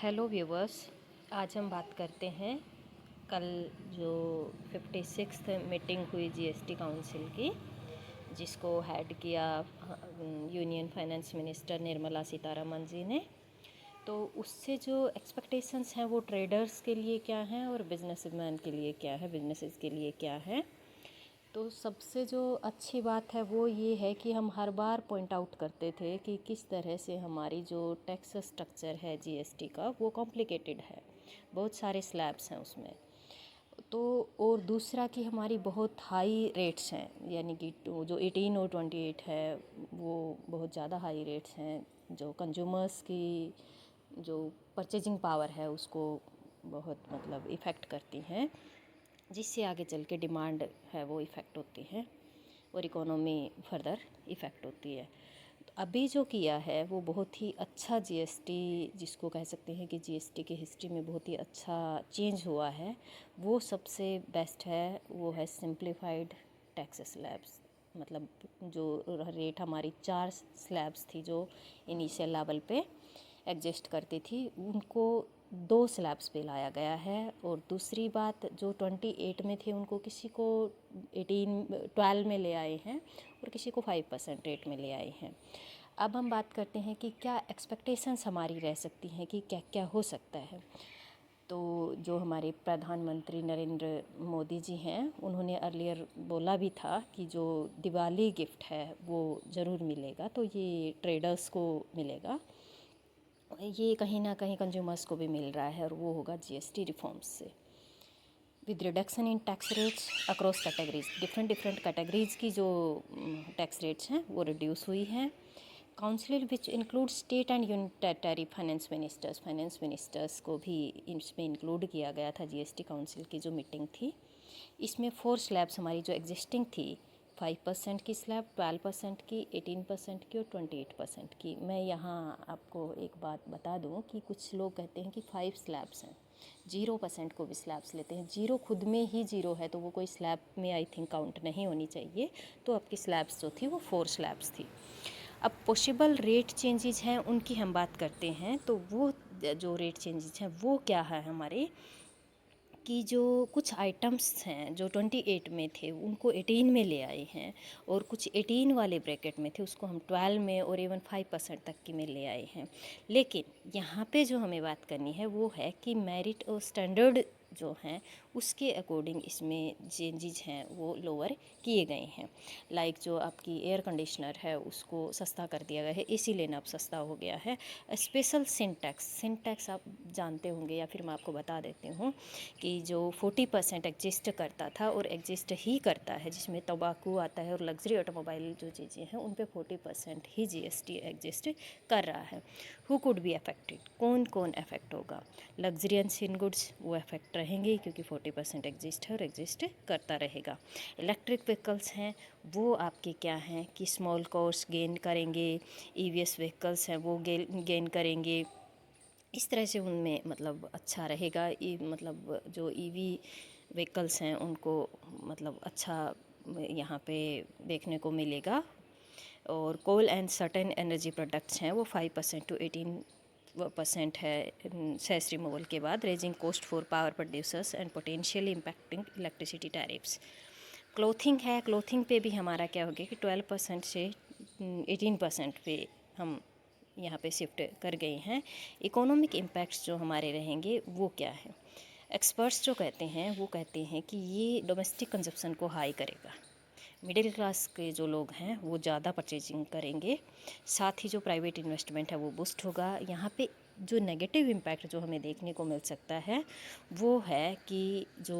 Hello viewers, आज हम बात करते हैं कल जो 56th मीटिंग हुई जीएसटी काउंसिल की, जिसको हेड किया union finance minister Nirmala Sitharaman ji ने। तो उससे जो एक्सपेक्टेशंस हैं वो ट्रेडर्स के लिए क्या हैं और बिजनेसमैन के लिए क्या है, बिजनेसेस के लिए क्या है। तो सबसे जो अच्छी बात है वो ये है कि हम हर बार पॉइंट आउट करते थे कि किस तरह से हमारी जो टैक्स स्ट्रक्चर है जीएसटी का वो कॉम्प्लिकेटेड है, बहुत सारे स्लैब्स हैं उसमें। तो और दूसरा कि हमारी बहुत हाई रेट्स हैं, यानी कि जो 18 और 28 है वो बहुत ज़्यादा हाई रेट्स हैं, जो कंज्यूमर्स की जो परचेजिंग पावर है उसको बहुत मतलब इफ़ेक्ट करती हैं, जिससे आगे चल के डिमांड है वो इफ़ेक्ट होती है और इकोनॉमी फर्दर इफ़ेक्ट होती है। तो अभी जो किया है वो बहुत ही अच्छा जीएसटी, जिसको कह सकते हैं कि जीएसटी की हिस्ट्री में बहुत ही अच्छा चेंज हुआ है, वो सबसे बेस्ट है। वो है सिंप्लीफाइड टैक्स स्लैब्स, मतलब जो रेट हमारी 4 स्लैब्स थी जो इनिशियल लेवल पे एग्जिस्ट करती थी, उनको 2 स्लैब्स पे लाया गया है। और दूसरी बात, जो 28 में थे उनको किसी को 12 में ले आए हैं और किसी को 5% रेट में ले आए हैं। अब हम बात करते हैं कि क्या एक्सपेक्टेशंस हमारी रह सकती हैं कि क्या क्या हो सकता है। तो जो हमारे प्रधानमंत्री नरेंद्र मोदी जी हैं, उन्होंने अर्लियर बोला भी था कि जो दिवाली गिफ्ट है वो ज़रूर मिलेगा, तो ये ट्रेडर्स को मिलेगा, ये कहीं ना कहीं कंज्यूमर्स को भी मिल रहा है, और वो होगा जीएसटी रिफॉर्म्स से। With reduction in tax rates across categories, different categories की जो टैक्स रेट्स हैं वो रिड्यूस हुई हैं। Council which include state and union territory finance ministers को भी इसमें इंक्लूड किया गया था। जीएसटी काउंसिल की जो मीटिंग थी, इसमें 4 स्लैब्स हमारी जो एग्जिस्टिंग थी, 5% की स्लैब, 12% की, 18% की और 28% की। मैं यहाँ आपको एक बात बता दूँ कि कुछ लोग कहते हैं कि 5 स्लैब्स हैं, 0% को भी स्लैब्स लेते हैं। 0 खुद में ही 0 है, तो वो कोई स्लैब में आई थिंक काउंट नहीं होनी चाहिए। तो आपकी स्लैब्स जो थी वो 4 स्लैब्स थी। अब पॉसिबल रेट चेंजेस हैं, उनकी हम बात करते हैं। तो वो जो रेट चेंजेस हैं वो क्या है हमारे, कि जो कुछ आइटम्स हैं जो 28 में थे उनको 18 में ले आए हैं, और कुछ 18 वाले ब्रैकेट में थे उसको हम 12 में और इवन 5% तक की में ले आए हैं। लेकिन यहाँ पे जो हमें बात करनी है वो है कि मेरिट और स्टैंडर्ड जो हैं उसके अकॉर्डिंग इसमें चेंजेस हैं वो लोअर किए गए हैं। लाइक जो आपकी एयर कंडीशनर है उसको सस्ता कर दिया गया है, एसी लेना अब सस्ता हो गया है। स्पेशल सिंटैक्स आप जानते होंगे, या फिर मैं आपको बता देती हूँ कि जो 40% एग्जिस्ट करता था और एग्जिस्ट ही करता है, जिसमें तंबाकू आता है और लग्जरी ऑटोमोबाइल जो चीज़ें हैं उन पे 40% ही जीएसटी एग्जिस्ट कर रहा है। हु कुड बी अफेक्टेड, कौन कौन अफेक्ट होगा? लग्जरियस इन गुड्स वो अफेक्ट रहेंगे क्योंकि 40% एग्जिस्ट है और एग्जिस्ट करता रहेगा। इलेक्ट्रिक व्हीकल्स हैं वो आपके क्या हैं कि स्मॉल कॉस्ट गेन करेंगे, ईवीएस व्हीकल्स हैं वो गेन करेंगे। इस तरह से उनमें मतलब अच्छा रहेगा। मतलब जो ईवी व्हीकल्स हैं उनको मतलब अच्छा यहाँ पे देखने को मिलेगा। और कोल एंड सर्टेन एनर्जी प्रोडक्ट्स हैं वो 5% टू 18% है सेस रिमूवल के बाद, raising cost for power producers and potentially impacting electricity tariffs. Clothing है, क्लोथिंग पे भी हमारा क्या हो गया कि 12% से 18% पे हम यहाँ पे शिफ्ट कर गए हैं। इकोनॉमिक इम्पैक्ट्स जो हमारे रहेंगे वो क्या है? एक्सपर्ट्स जो कहते हैं वो कहते हैं कि ये डोमेस्टिक कंजप्शन को हाई करेगा, मिडिल क्लास के जो लोग हैं वो ज़्यादा परचेजिंग करेंगे, साथ ही जो प्राइवेट इन्वेस्टमेंट है वो बूस्ट होगा। यहाँ पे जो नेगेटिव इम्पैक्ट जो हमें देखने को मिल सकता है वो है कि जो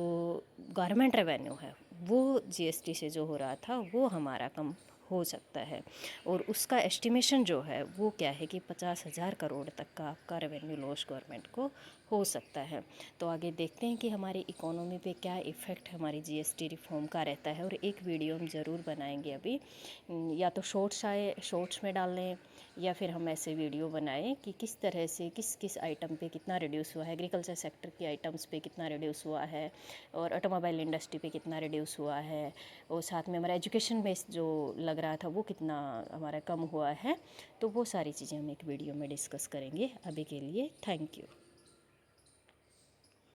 गवर्नमेंट रेवेन्यू है वो जीएसटी से जो हो रहा था वो हमारा कम हो सकता है, और उसका एस्टिमेशन जो है वो क्या है कि 50,000 करोड़ तक का आपका रेवेन्यू लॉस गवर्नमेंट को हो सकता है। तो आगे देखते हैं कि हमारी इकोनॉमी पे क्या इफ़ेक्ट हमारी जीएसटी रिफॉर्म का रहता है, और एक वीडियो हम ज़रूर बनाएंगे अभी, या तो शॉर्ट्स आए शॉर्ट्स में डाल लें, या फिर हम ऐसे वीडियो बनाएं कि किस तरह से किस किस आइटम पे कितना रिड्यूस हुआ है, एग्रीकल्चर सेक्टर के आइटम्स पे कितना रिड्यूस हुआ है, और ऑटोमोबाइल इंडस्ट्री पे कितना रिड्यूस हुआ है, और साथ में हमारा एजुकेशन बेस जो लग रहा था वो कितना हमारा कम हुआ है। तो वो सारी चीज़ें हम एक वीडियो में डिस्कस करेंगे। अभी के लिए थैंक यू।